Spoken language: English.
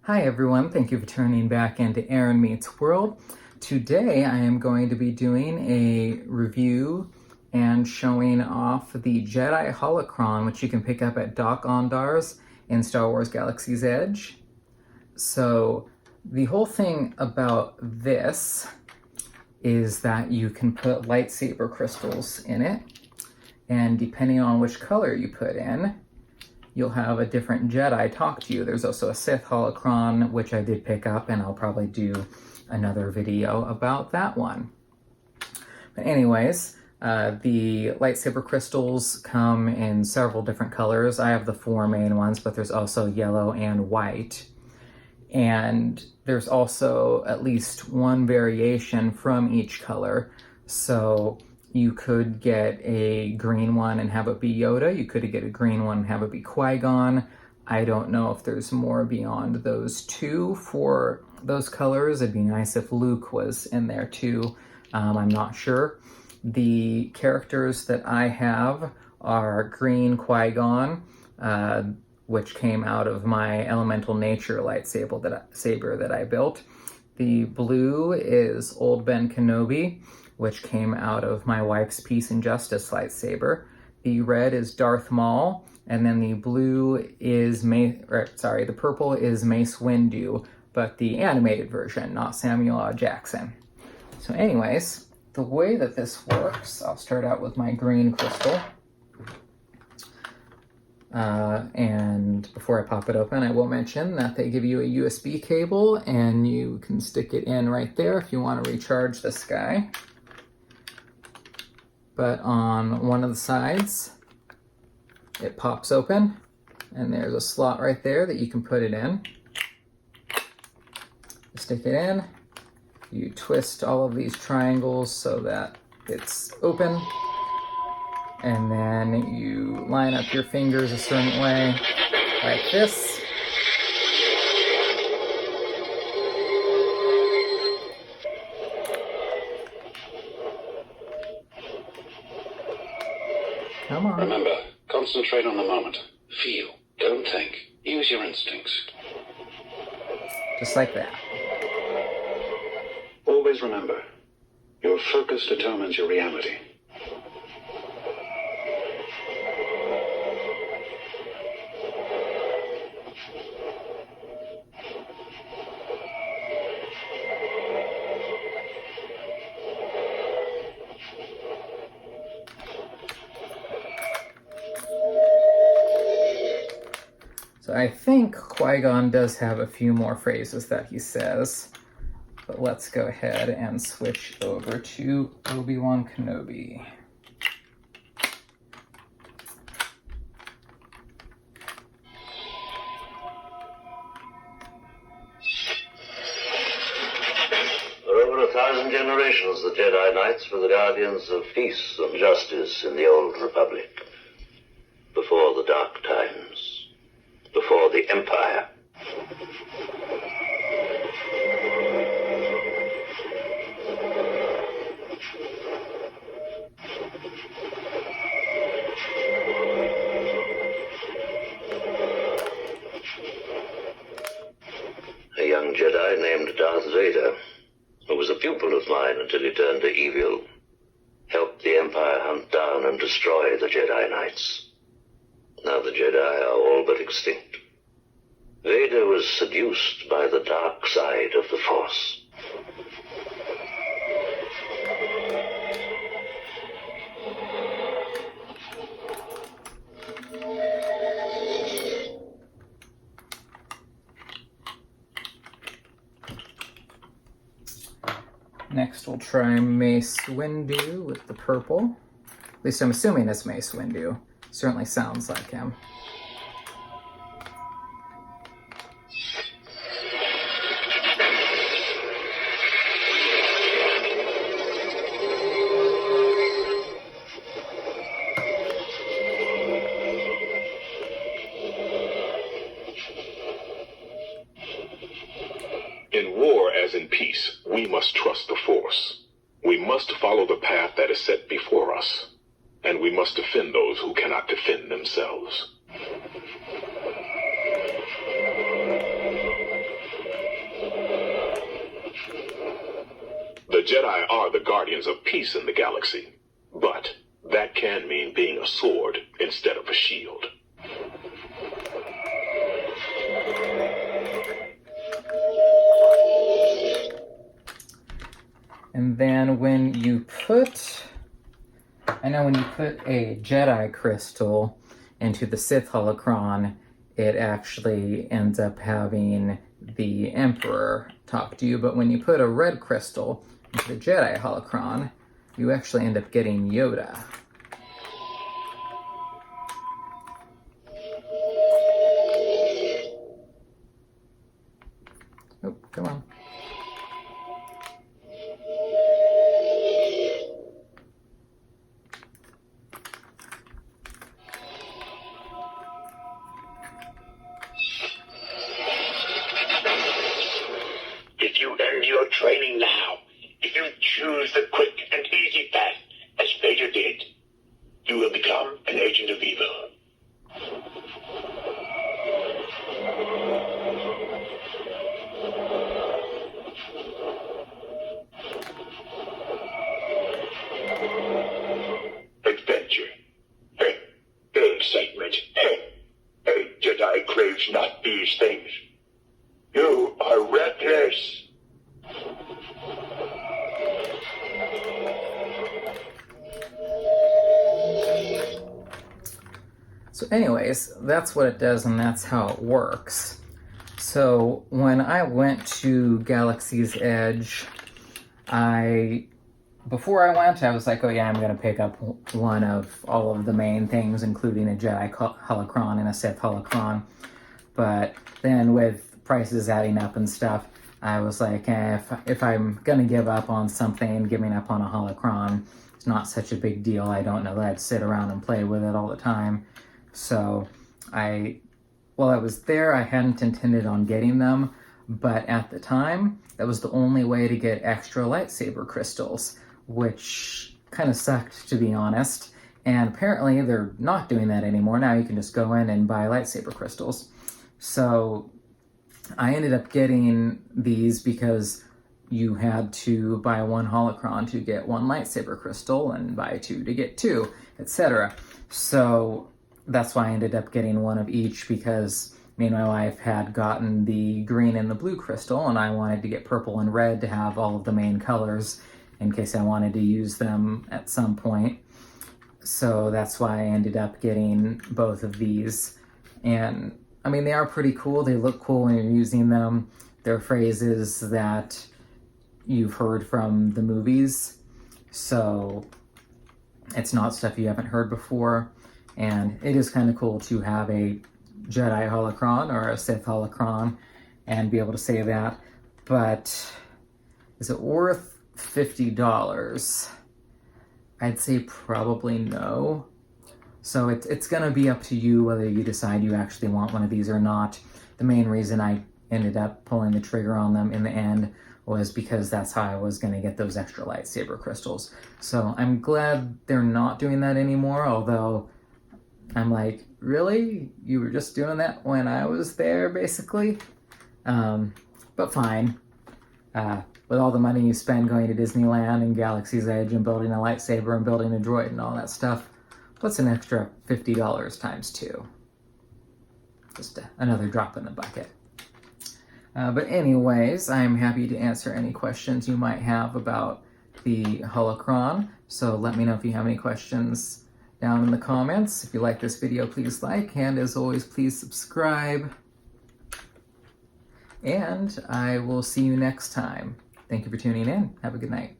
Hi everyone, thank you for tuning back into Aaron Meets World. Today I am going to be doing a review and showing off the Jedi Holocron, which you can pick up at Doc Ondar's in Star Wars Galaxy's Edge. So the whole thing about this is that you can put lightsaber crystals in it, and depending on which color you put in, you'll have a different Jedi talk to you. There's also a Sith Holocron, which I did pick up, and I'll probably do another video about that one. But anyways, the lightsaber crystals come in several different colors. I have the 4 main ones, but there's also yellow and white. And there's also at least one variation from each color. So you could get a green one and have it be Yoda. You could get a green one and have it be Qui Gonnn. I don't know if there's more beyond those two for those colors. It'd be nice if Luke was in there too. I'm not sure. The characters that I have are green Qui Gonnn, which came out of my elemental nature lightsaber that I built. The blue is ObiWan Kenobi, which came out of my wife's Peace and Justice lightsaber. The red is Darth Maul, and then the blue is the purple is Mace Windu, but the animated version, not Samuel L. Jackson. So anyways, the way that this works, I'll start out with my green crystal. And before I pop it open, I will mention that they give you a USB cable, and you can stick it in right there if you want to recharge this guy. But on one of the sides, it pops open, and there's a slot right there that you can put it in. You stick it in, you twist all of these triangles so that it's open, and then you line up your fingers a certain way, like this. Come on. Remember, concentrate on the moment. Feel, don't think. Use your instincts. Just like that. Always remember, your focus determines your reality. So I think Qui Gonnn does have a few more phrases that he says, but let's go ahead and switch over to ObiWan Kenobi. For over 1,000 generations, the Jedi Knights were the guardians of peace and justice in the Old Republic. Before the Dark Times. Before the Empire. A young Jedi named Darth Vader, who was a pupil of mine until he turned to evil, helped the Empire hunt down and destroy the Jedi Knights. Now the Jedi are all but extinct. Vader was seduced by the dark side of the Force. Next we'll try Mace Windu with the purple. At least I'm assuming it's Mace Windu. Certainly sounds like him. In war as in peace, we must trust the Force. We must follow the path that is set before us. And we must defend those who cannot defend themselves. Jedi are the guardians of peace in the galaxy, but that can mean being a sword instead of a shield. And then when you put a Jedi crystal into the Sith Holocron, it actually ends up having the Emperor talk to you. But when you put a red crystal into the Jedi Holocron, you actually end up getting Yoda. Oh, come on. If you end your training now, if you choose the quick and easy path, as Vader did, you will become an agent of evil. Adventure. Excitement. A Jedi craves not these things. You are reckless. So anyways, that's what it does and that's how it works. So when I went to Galaxy's Edge, before I went, I was like, oh yeah, I'm going to pick up one of all of the main things, including a Jedi Holocron and a Sith Holocron. But then with prices adding up and stuff, I was like, if I'm going to give up on something, giving up on a Holocron, it's not such a big deal. I don't know that I'd sit around and play with it all the time. So while I was there, I hadn't intended on getting them, but at the time, that was the only way to get extra lightsaber crystals, which kind of sucked, to be honest. And apparently they're not doing that anymore. Now you can just go in and buy lightsaber crystals. So I ended up getting these because you had to buy one holocron to get one lightsaber crystal and buy two to get two, etc. So that's why I ended up getting one of each, because me and my wife had gotten the green and the blue crystal, and I wanted to get purple and red to have all of the main colors in case I wanted to use them at some point. So that's why I ended up getting both of these. And I mean, they are pretty cool. They look cool when you're using them. They're phrases that you've heard from the movies. So it's not stuff you haven't heard before. And it is kind of cool to have a Jedi Holocron or a Sith Holocron and be able to say that. But is it worth $50? I'd say probably no. So it's going to be up to you whether you decide you actually want one of these or not. The main reason I ended up pulling the trigger on them in the end was because that's how I was going to get those extra lightsaber crystals. So I'm glad they're not doing that anymore, although I'm like, really? You were just doing that when I was there, basically? But fine. With all the money you spend going to Disneyland and Galaxy's Edge and building a lightsaber and building a droid and all that stuff, what's an extra $50 times 2? Just another drop in the bucket. But anyways, I'm happy to answer any questions you might have about the Holocron. So let me know if you have any questions down in the comments. If you like this video, please like, and as always, please subscribe. And I will see you next time. Thank you for tuning in. Have a good night.